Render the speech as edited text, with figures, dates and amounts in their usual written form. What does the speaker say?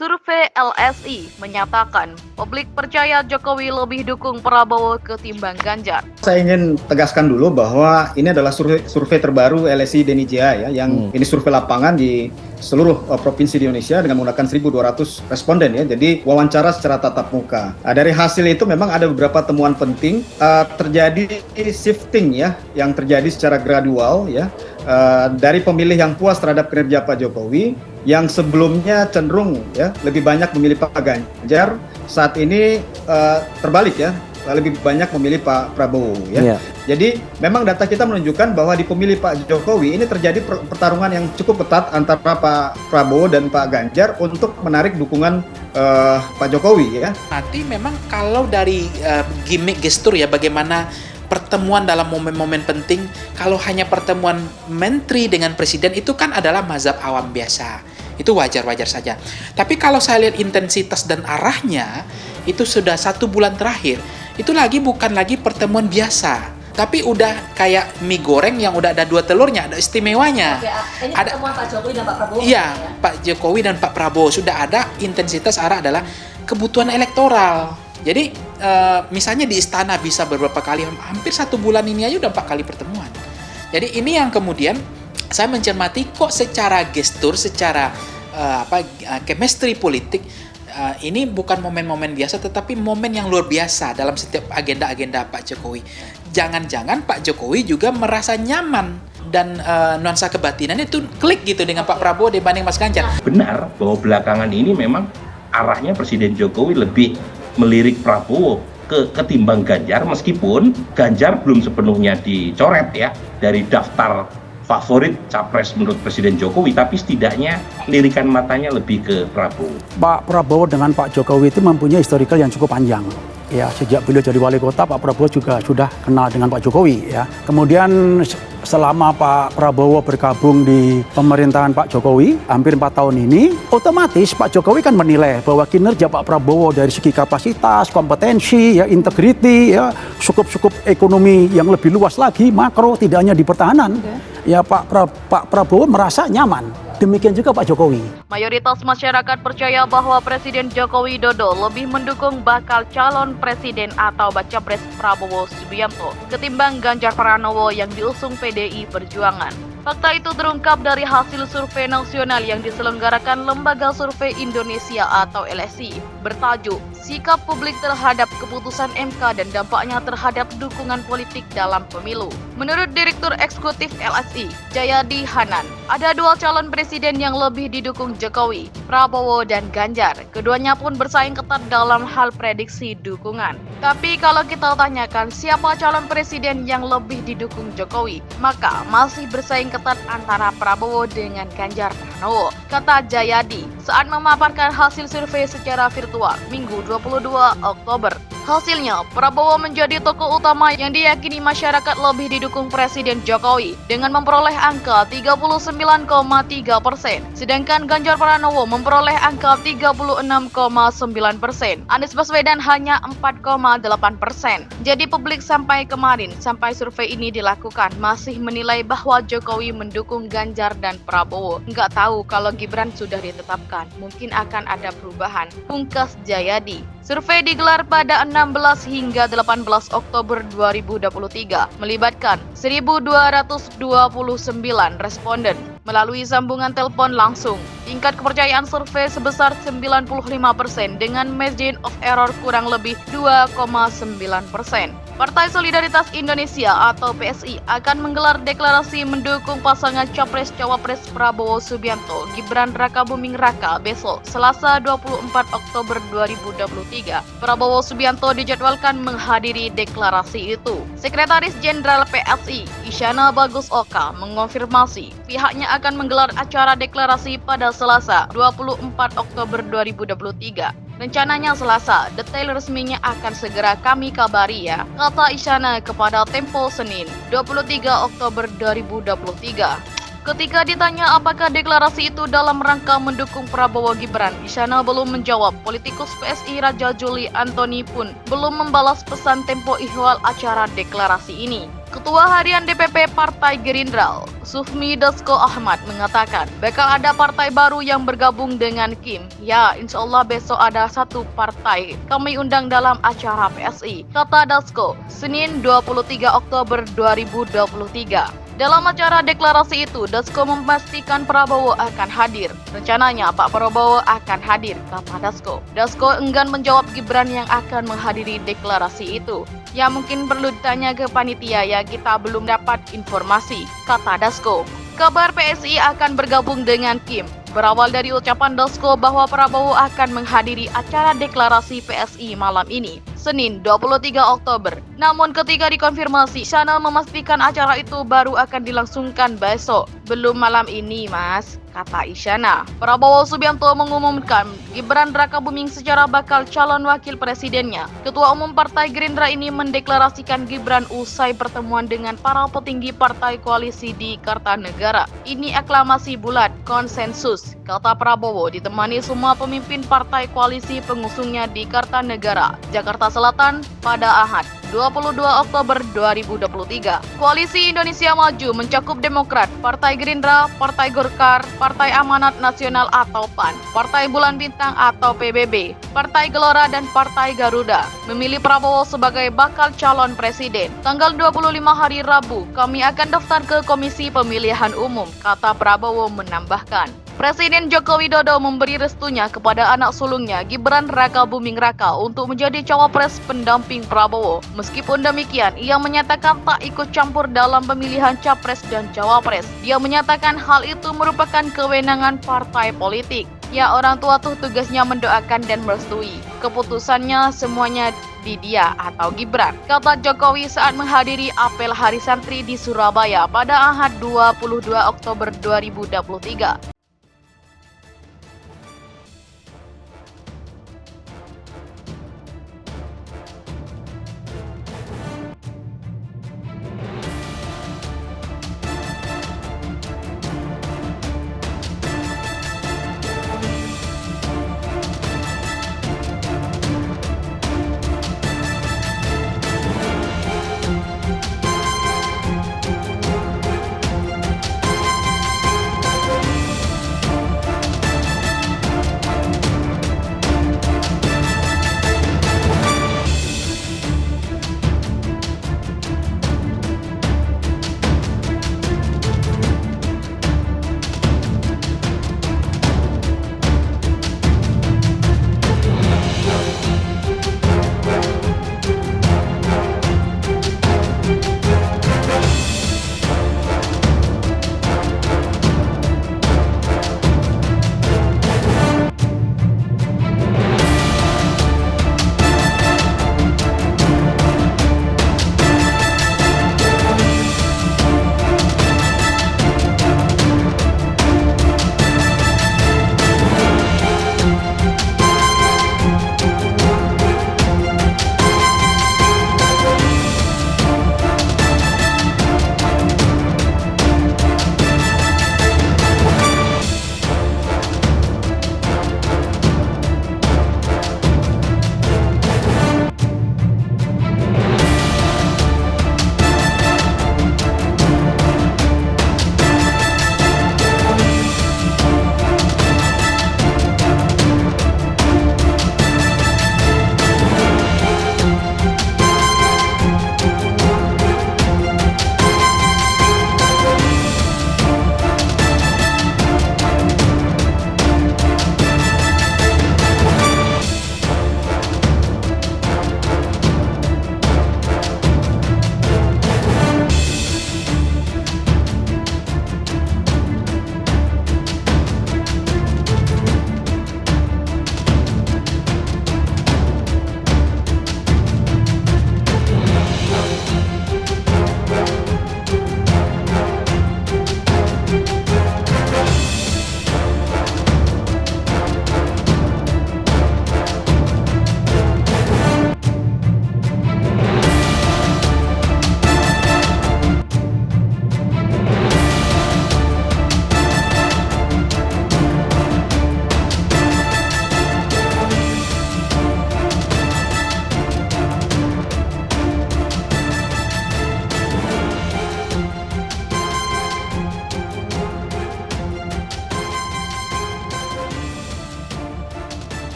Survei LSI menyatakan publik percaya Jokowi lebih dukung Prabowo ketimbang Ganjar. Saya ingin tegaskan dulu bahwa ini adalah survei terbaru LSI Denijaya ya, yang ini survei lapangan di seluruh provinsi di Indonesia dengan menggunakan 1.200 responden ya. Jadi wawancara secara tatap muka. Dari hasil itu memang ada beberapa temuan penting. Terjadi shifting ya, yang terjadi secara gradual ya. Dari pemilih yang puas terhadap kinerja Pak Jokowi, yang sebelumnya cenderung ya lebih banyak memilih Pak Ganjar, saat ini terbalik ya, lebih banyak memilih Pak Prabowo ya. Jadi memang data kita menunjukkan bahwa di pemilih Pak Jokowi ini terjadi pertarungan yang cukup ketat antara Pak Prabowo dan Pak Ganjar untuk menarik dukungan Pak Jokowi ya. Nanti memang kalau dari gimmick gestur ya, bagaimana pertemuan dalam momen-momen penting, kalau hanya pertemuan menteri dengan presiden itu kan adalah mazhab awam biasa. Itu wajar-wajar saja. Tapi kalau saya lihat intensitas dan arahnya, itu sudah 1 bulan terakhir, itu bukan lagi pertemuan biasa. Tapi udah kayak mie goreng yang udah ada 2 telurnya, ada istimewanya. Oke, ini ada pertemuan Pak Jokowi dan Pak Prabowo. Iya, ya? Pak Jokowi dan Pak Prabowo sudah ada intensitas arah adalah kebutuhan elektoral. Jadi misalnya di istana bisa beberapa kali, hampir 1 bulan ini aja udah 4 kali pertemuan. Jadi ini yang kemudian saya mencermati kok secara gestur, secara chemistry politik, ini bukan momen-momen biasa, tetapi momen yang luar biasa dalam setiap agenda-agenda Pak Jokowi. Jangan-jangan Pak Jokowi juga merasa nyaman dan nuansa kebatinannya itu klik gitu dengan Pak Prabowo dibanding Mas Ganjar. Benar bahwa belakangan ini memang arahnya Presiden Jokowi lebih melirik Prabowo ketimbang Ganjar, meskipun Ganjar belum sepenuhnya dicoret ya dari daftar favorit capres menurut Presiden Jokowi, tapi setidaknya lirikan matanya lebih ke Prabowo. Pak Prabowo dengan Pak Jokowi itu mempunyai historical yang cukup panjang. Ya, sejak beliau jadi wali kota, Pak Prabowo juga sudah kenal dengan Pak Jokowi ya. Kemudian selama Pak Prabowo bergabung di pemerintahan Pak Jokowi hampir 4 tahun ini, otomatis Pak Jokowi kan menilai bahwa kinerja Pak Prabowo dari segi kapasitas, kompetensi, ya, integriti, ya, cukup ekonomi yang lebih luas lagi, makro, tidak hanya di pertahanan. Ya, Pak Prabowo merasa nyaman. Demikian juga Pak Jokowi. Mayoritas masyarakat percaya bahwa Presiden Joko Widodo lebih mendukung bakal calon presiden atau baca pres Prabowo Subianto ketimbang Ganjar Pranowo yang diusung PDI Perjuangan. Fakta itu terungkap dari hasil survei nasional yang diselenggarakan Lembaga Survei Indonesia atau LSI bertajuk Sikap Publik Terhadap Keputusan MK dan Dampaknya Terhadap Dukungan Politik Dalam Pemilu. Menurut Direktur Eksekutif LSI, Jayadi Hanan, ada 2 calon presiden yang lebih didukung Jokowi, Prabowo dan Ganjar. Keduanya pun bersaing ketat dalam hal prediksi dukungan. Tapi kalau kita tanyakan siapa calon presiden yang lebih didukung Jokowi, maka masih bersaing ketat antara Prabowo dengan Ganjar Pranowo, kata Jayadi saat memaparkan hasil survei secara virtual Minggu 22 Oktober. Hasilnya, Prabowo menjadi tokoh utama yang diyakini masyarakat lebih didukung Presiden Jokowi dengan memperoleh angka 39,3%, sedangkan Ganjar Pranowo memperoleh angka 36,9%. Anies Baswedan hanya 4,8%. Jadi publik sampai survei ini dilakukan masih menilai bahwa Jokowi mendukung Ganjar dan Prabowo. Nggak tahu kalau Gibran sudah ditetapkan, mungkin akan ada perubahan, pungkas Jayadi. Survei digelar pada 16 hingga 18 Oktober 2023, melibatkan 1.229 responden melalui sambungan telepon langsung. Tingkat kepercayaan survei sebesar 95% dengan margin of error kurang lebih 2,9%. Partai Solidaritas Indonesia atau PSI akan menggelar deklarasi mendukung pasangan Capres-Cawapres Prabowo Subianto Gibran Rakabuming Raka besok Selasa 24 Oktober 2023. Prabowo Subianto dijadwalkan menghadiri deklarasi itu. Sekretaris Jenderal PSI Isyana Bagus Oka mengonfirmasi pihaknya akan menggelar acara deklarasi pada Selasa 24 Oktober 2023. Rencananya Selasa, detail resminya akan segera kami kabari ya, kata Isyana kepada Tempo Senin 23 Oktober 2023. Ketika ditanya apakah deklarasi itu dalam rangka mendukung Prabowo Gibran, Isyana belum menjawab. Politikus PSI Raja Juli Antoni pun belum membalas pesan Tempo ihwal acara deklarasi ini. Ketua Harian DPP Partai Gerindra, Sufmi Dasko Ahmad mengatakan bakal ada partai baru yang bergabung dengan Kim. Ya, insya Allah besok ada satu partai kami undang dalam acara PSI, kata Dasko, Senin 23 Oktober 2023. Dalam acara deklarasi itu, Dasko memastikan Prabowo akan hadir. Rencananya Pak Prabowo akan hadir, kata Dasko. Dasko enggan menjawab Gibran yang akan menghadiri deklarasi itu. Ya mungkin perlu ditanya ke panitia ya, kita belum dapat informasi, kata Dasko. Kabar PSI akan bergabung dengan Kim berawal dari ucapan Dasko bahwa Prabowo akan menghadiri acara deklarasi PSI malam ini, Senin 23 Oktober. Namun ketika dikonfirmasi, Isyana memastikan acara itu baru akan dilangsungkan besok, belum malam ini mas, kata Isyana. Prabowo Subianto mengumumkan Gibran Rakabuming secara bakal calon wakil presidennya. Ketua Umum Partai Gerindra ini mendeklarasikan Gibran usai pertemuan dengan para petinggi partai koalisi di Kartanegara. Ini aklamasi bulat, konsensus, kata Prabowo ditemani semua pemimpin partai koalisi pengusungnya di Kartanegara, Jakarta Selatan pada Ahad 22 Oktober 2023. Koalisi Indonesia Maju mencakup Demokrat, Partai Gerindra, Partai Golkar, Partai Amanat Nasional atau PAN, Partai Bulan Bintang atau PBB, Partai Gelora dan Partai Garuda. Memilih Prabowo sebagai bakal calon presiden. Tanggal 25 hari Rabu, kami akan daftar ke Komisi Pemilihan Umum, kata Prabowo menambahkan. Presiden Joko Widodo memberi restunya kepada anak sulungnya Gibran Rakabuming Raka untuk menjadi cawapres pendamping Prabowo. Meskipun demikian, ia menyatakan tak ikut campur dalam pemilihan capres dan cawapres. Dia menyatakan hal itu merupakan kewenangan partai politik. Ya, orang tua tuh tugasnya mendoakan dan merestui. Keputusannya semuanya di dia atau Gibran, kata Jokowi saat menghadiri apel Hari Santri di Surabaya pada Ahad 22 Oktober 2023.